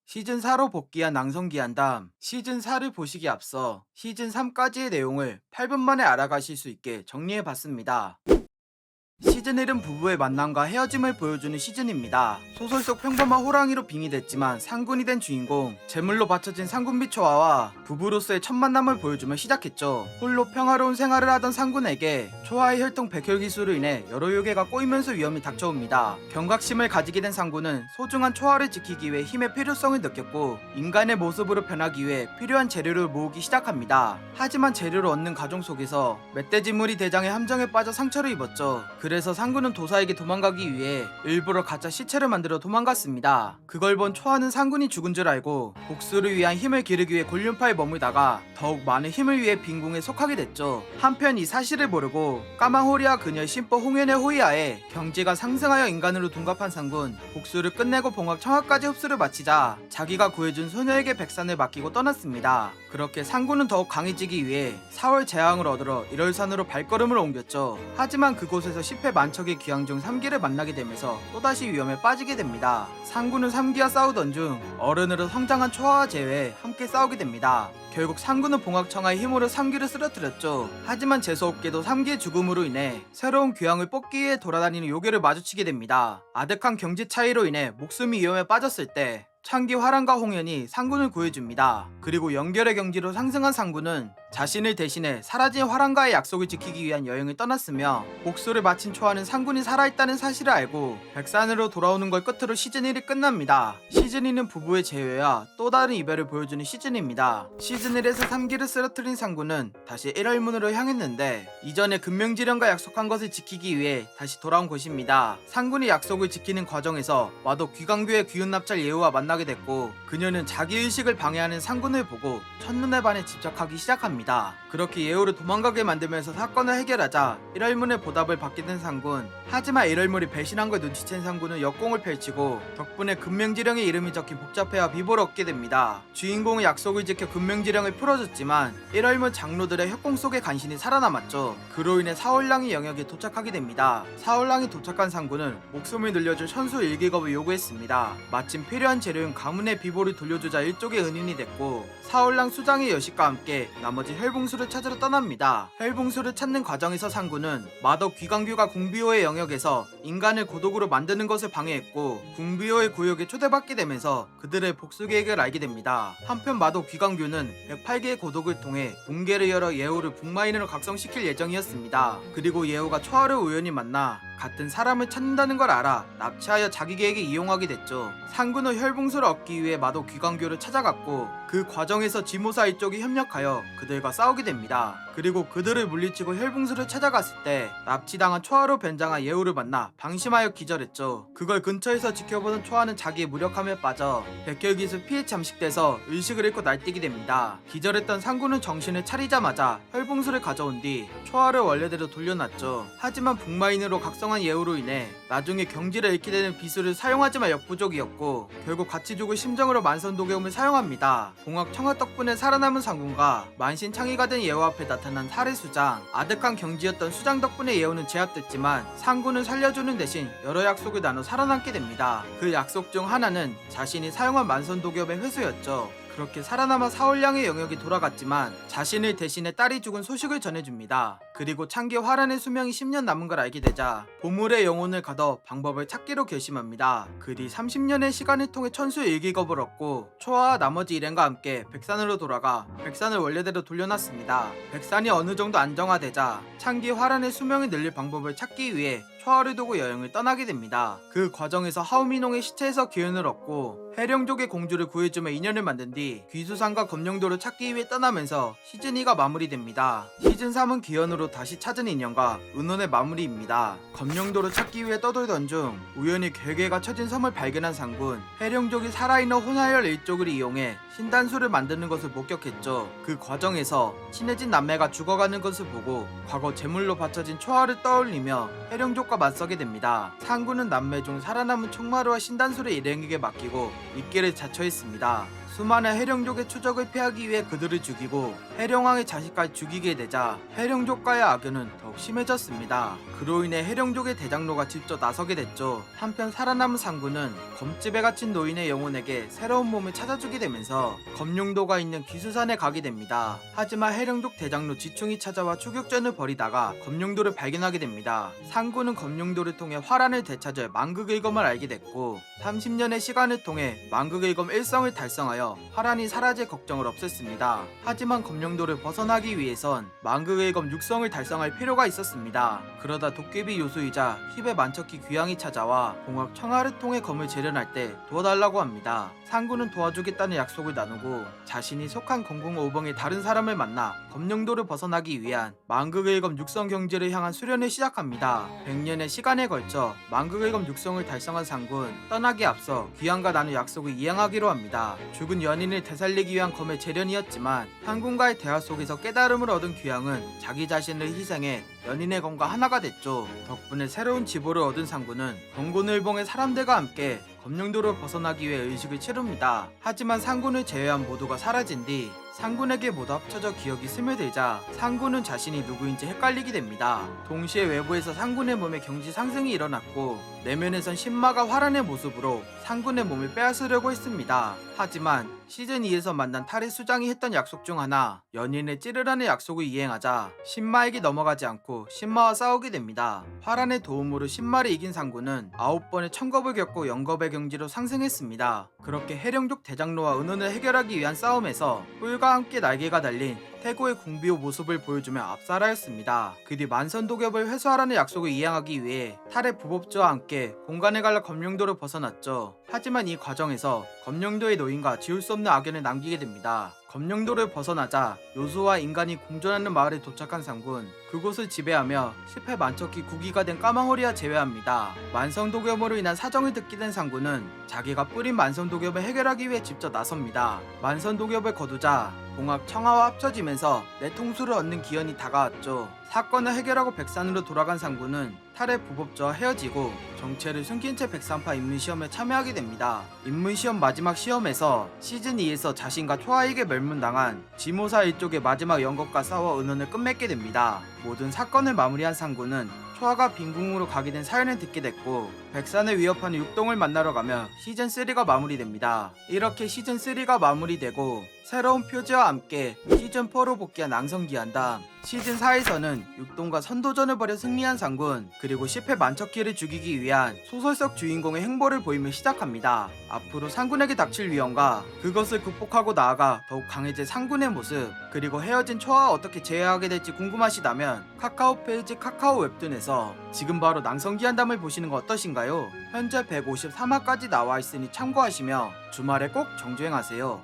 시즌4로 복귀한 낭성기한담. 시즌4를 보시기 앞서 시즌3까지의 내용을 8분 만에 알아가실 수 있게 정리해봤습니다. 시즌 1은 부부의 만남과 헤어짐을 보여주는 시즌입니다. 소설 속 평범한 호랑이로 빙의됐지만 상군이 된 주인공, 제물로 바쳐진 상군비 초아와 부부로서의 첫 만남을 보여주며 시작했죠. 홀로 평화로운 생활을 하던 상군에게 초아의 혈통 백혈 기술로 인해 여러 요괴가 꼬이면서 위험이 닥쳐옵니다. 경각심을 가지게 된 상군은 소중한 초아를 지키기 위해 힘의 필요성을 느꼈고 인간의 모습으로 변하기 위해 필요한 재료를 모으기 시작합니다. 하지만 재료를 얻는 과정 속에서 멧돼지물이 대장의 함정에 빠져 상처를 입었죠. 그래서 상군은 도사에게 도망가기 위해 일부러 가짜 시체를 만들어 도망갔습니다. 그걸 본 초아는 상군이 죽은 줄 알고 복수를 위한 힘을 기르기 위해 곤륜파에 머물다가 더욱 많은 힘을 위해 빈궁에 속하게 됐죠. 한편 이 사실을 모르고 까망호리아 그녀의 신법 홍연의 호위하에 경지가 상승하여 인간으로 둔갑한 상군, 복수를 끝내고 봉학 청하까지 흡수를 마치자 자기가 구해준 소녀에게 백산을 맡기고 떠났습니다. 그렇게 상군은 더욱 강해지기 위해 4월 재앙을 얻으러 일월산으로 발걸음을 옮겼죠. 하지만 그곳에서 10회 만척의 귀양 중 3기를 만나게 되면서 또다시 위험에 빠지게 됩니다. 상군은 3기와 싸우던 중 어른으로 성장한 초아와 제외 함께 싸우게 됩니다. 결국 상군은 봉학청하의 힘으로 3기를 쓰러뜨렸죠. 하지만 재수없게도 3기의 죽음으로 인해 새로운 귀양을 뽑기 위해 돌아다니는 요괴를 마주치게 됩니다. 아득한 경지 차이로 인해 목숨이 위험에 빠졌을 때 창기 화랑과 홍연이 상군을 구해줍니다. 그리고 연결의 경지로 상승한 상군은 자신을 대신해 사라진 화랑과의 약속을 지키기 위한 여행을 떠났으며 복수를 마친 초아는 상군이 살아있다는 사실을 알고 백산으로 돌아오는 걸 끝으로 시즌1이 끝납니다. 시즌2는 부부의 재회와 또 다른 이별을 보여주는 시즌입니다. 시즌1에서 3기를 쓰러뜨린 상군은 다시 1월문으로 향했는데 이전에 금명지령과 약속한 것을 지키기 위해 다시 돌아온 곳입니다. 상군이 약속을 지키는 과정에서 마도 귀광교의 귀운납찰 예우와 만나게 됐고 그녀는 자기 의식을 방해하는 상군을 보고 첫눈에 반해 집착하기 시작합니다. 그렇게 예우를 도망가게 만들면서 사건을 해결하자 1월문의 보답을 받게 된 상군. 하지만 1월문이 배신한 걸 눈치챈 상군은 역공을 펼치고 덕분에 금명지령의 이름이 적힌 복잡회와 비보를 얻게 됩니다. 주인공은 약속을 지켜 금명지령을 풀어줬지만 1월문 장로들의 협공 속에 간신히 살아남았죠. 그로 인해 사월랑이 영역에 도착하게 됩니다. 사월랑이 도착한 상군은 목숨을 늘려줄 천수 일기겁을 요구했습니다. 마침 필요한 재료인 가문의 비보를 돌려주자 일족의 은인이 됐고 사월랑 수장의 여식과 함께 나머지 혈봉수를 찾으러 떠납니다. 혈봉수를 찾는 과정에서 상군은 마덕 귀광규가 궁비호의 영역에서 인간을 고독으로 만드는 것을 방해했고 궁비호의 구역에 초대받게 되면서 그들의 복수 계획을 알게 됩니다. 한편 마덕 귀광규는 108개의 고독을 통해 붕괴를 열어 예우를 북마인으로 각성시킬 예정이었습니다. 그리고 예우가 초아를 우연히 만나 같은 사람을 찾는다는 걸 알아 납치하여 자기 계획에 이용하게 됐죠. 상군은 혈봉수를 얻기 위해 마도 귀광교를 찾아갔고 그 과정에서 지모사 이쪽이 협력하여 그들과 싸우게 됩니다. 그리고 그들을 물리치고 혈봉수를 찾아갔을 때 납치당한 초아로 변장한 예우를 만나 방심하여 기절했죠. 그걸 근처에서 지켜보는 초아는 자기의 무력함에 빠져 백혈기술 피해 잠식돼서 의식을 잃고 날뛰게 됩니다. 기절했던 상군은 정신을 차리자마자 혈봉수를 가져온 뒤 초아를 원래대로 돌려놨죠. 하지만 북마인으로 각성한 예우로 인해 나중에 경지를 잃게 되는 비수를 사용하지만 역부족이었고 결국 같이 죽을 심정으로 만선도개움을 사용합니다. 봉학 청하 덕분에 살아남은 상군과 만신창이가 된 예우 앞에 나타난 살해수장, 아득한 경지였던 수장 덕분에 예우는 제압됐지만 상군을 살려주는 대신 여러 약속을 나눠 살아남게 됩니다. 그 약속 중 하나는 자신이 사용한 만선도개움의 회수였죠. 그렇게 살아남아 사월량의 영역에 돌아갔지만 자신을 대신해 딸이 죽은 소식을 전해줍니다. 그리고 창기 화란의 수명이 10년 남은 걸 알게 되자 보물의 영혼을 가둬 방법을 찾기로 결심합니다. 그 뒤 30년의 시간을 통해 천수 일기겁을 얻고 초아와 나머지 일행과 함께 백산으로 돌아가 백산을 원래대로 돌려놨습니다. 백산이 어느 정도 안정화되자 창기 화란의 수명을 늘릴 방법을 찾기 위해 초아를 두고 여행을 떠나게 됩니다. 그 과정에서 하우미농의 시체에서 기운을 얻고 해령족의 공주를 구해주며 인연을 만든 뒤 귀수산과 검령도를 찾기 위해 떠나면서 시즌2가 마무리됩니다. 시즌3은 기현으로 다시 찾은 인연과 은혼의 마무리입니다. 검령도를 찾기 위해 떠돌던 중 우연히 결계가 쳐진 섬을 발견한 상군, 해령족이 살아있는 혼하열 일족을 이용해 신단수를 만드는 것을 목격했죠. 그 과정에서 친해진 남매가 죽어가는 것을 보고 과거 제물로 바쳐진 초아를 떠올리며 해령족과 맞서게 됩니다. 상군은 남매 중 살아남은 총마루와 신단수를 일행에게 맡기고 입길을 자처했습니다. 수많은 해령족의 추적을 피하기 위해 그들을 죽이고 해령왕의 자식까지 죽이게 되자 해령족과의 악연은 더 더욱 심해졌습니다. 그로 인해 해령족의 대장로가 직접 나서게 됐죠. 한편 살아남은 상군은 검집에 갇힌 노인의 영혼에게 새로운 몸을 찾아주게 되면서 검룡도가 있는 귀수산에 가게 됩니다. 하지만 해령족 대장로 지충이 찾아와 추격전을 벌이다가 검룡도를 발견하게 됩니다. 상군은 검룡도를 통해 화란을 되찾을 만극일검을 알게 됐고 30년의 시간을 통해 만극일검 1성을 달성하여 화란이 사라질 걱정을 없앴습니다. 하지만 검룡도를 벗어나기 위해선 만극일검 6성을 달성할 필요가 있었습니다. 그러다 도깨비 요수이자 힙의 만척기 귀향이 찾아와 공학 청하를 통해 검을 재련할 때 도와달라고 합니다. 상군은 도와주겠다는 약속을 나누고 자신이 속한 건궁오봉의 다른 사람을 만나 검룡도를 벗어나기 위한 만극일검 6성 경지를 향한 수련을 시작합니다. 100년의 시간에 걸쳐 만극일검 6성을 달성한 상군, 떠나기 앞서 귀향과 나눈 약속을 이행하기로 합니다. 죽은 연인을 되살리기 위한 검의 재련이었지만 상군과의 대화 속에서 깨달음을 얻은 귀향은 자기 자신을 희생해 연인의 검과 하나가 됐죠. 덕분에 새로운 지보를 얻은 상군은 건곤을봉의 사람들과 함께 검룡도를 벗어나기 위해 의식을 치릅니다. 하지만 상군을 제외한 모두가 사라진 뒤 상군에게 모두 합쳐져 기억이 스며들자 상군은 자신이 누구인지 헷갈리게 됩니다. 동시에 외부에서 상군의 몸에 경지 상승이 일어났고 내면에선 신마가 화란의 모습으로 상군의 몸을 빼앗으려고 했습니다. 하지만 시즌2에서 만난 탈의 수장이 했던 약속 중 하나, 연인을 찌르라는 약속을 이행하자 신마에게 넘어가지 않고 신마와 싸우게 됩니다. 화란의 도움으로 신마를 이긴 상군은 9번의 천겁을 겪고 영겁의 경지로 상승했습니다. 그렇게 해령족 대장로와 은혼을 해결하기 위한 싸움에서 뿔과 함께 날개가 달린 태고의 궁비호 모습을 보여주며 압살하였습니다. 그 뒤 만선도겹을 회수하라는 약속을 이행하기 위해 탈의 부법주와 함께 공간에 갈라 검룡도를 벗어났죠. 하지만 이 과정에서 검룡도의 노인과 지울 수 없는 악연을 남기게 됩니다. 검룡도를 벗어나자 요수와 인간이 공존하는 마을에 도착한 상군, 그곳을 지배하며 10회 만척기 구기가 된 까망허리와 제외합니다. 만성도겸으로 인한 사정을 듣게 된 상군은 자기가 뿌린 만성도겸을 해결하기 위해 직접 나섭니다. 만성도겸을 거두자 공학 청하와 합쳐지면서 내통수를 얻는 기현이 다가왔죠. 사건을 해결하고 백산으로 돌아간 상군은 탈의 부법주와 헤어지고 정체를 숨긴 채 백산파 입문시험에 참여하게 됩니다. 입문시험 마지막 시험에서 시즌2에서 자신과 초아에게 멸문당한 지모사 일족의 마지막 영겁과 싸워 은혼을 끝맺게 됩니다. 모든 사건을 마무리한 상군은 초아가 빈궁으로 가게 된 사연을 듣게 됐고 백산을 위협하는 육동을 만나러 가며 시즌3가 마무리됩니다. 이렇게 시즌3가 마무리되고 새로운 표지와 함께 시즌4로 복귀한 낭성기한담, 시즌4에서는 육동과 선도전을 벌여 승리한 상군, 그리고 10회 만척기를 죽이기 위한 소설 속 주인공의 행보를 보이며 시작합니다. 앞으로 상군에게 닥칠 위험과 그것을 극복하고 나아가 더욱 강해질 상군의 모습, 그리고 헤어진 초아와 어떻게 재회하게 될지 궁금하시다면 카카오 페이지 카카오 웹툰에서 지금 바로 낭성기한담을 보시는 거 어떠신가요? 현재 153화까지 나와 있으니 참고하시며 주말에 꼭 정주행하세요.